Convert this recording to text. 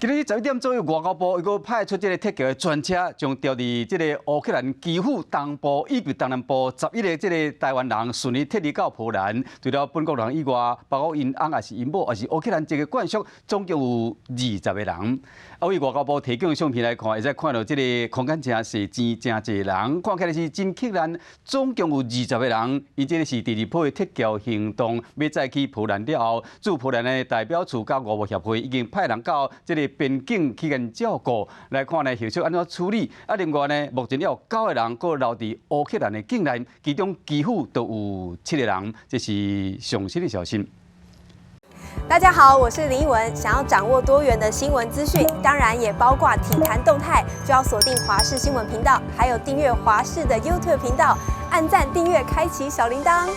今日11点左右，外交部伊个派出这个特级的专车，将调离这个乌克兰基辅东部以及东南部11个这个台湾人顺利撤离到波兰。除了本国人以外，包括因翁也是因某，也是乌克兰籍的眷属，总共有20个人。为外交部提供的相片来看，会使看到这个空间真细真侪人，看起来是真困难。总共有20个人，因这个是第二波的撤侨行动，要再去波兰了后，驻波兰的代表处甲外务协会已经派人到这个边境去跟照顾，来看呢后续安怎处理。另外呢，目前有9个人搁留伫乌克兰的境内，其中几乎都有7个人，这是上新的消息。大家好，我是林依文。想要掌握多元的新闻资讯，当然也包括体坛动态，就要锁定华视新闻频道，还有订阅华视的 YouTube 频道，按赞、订阅、开启小铃铛。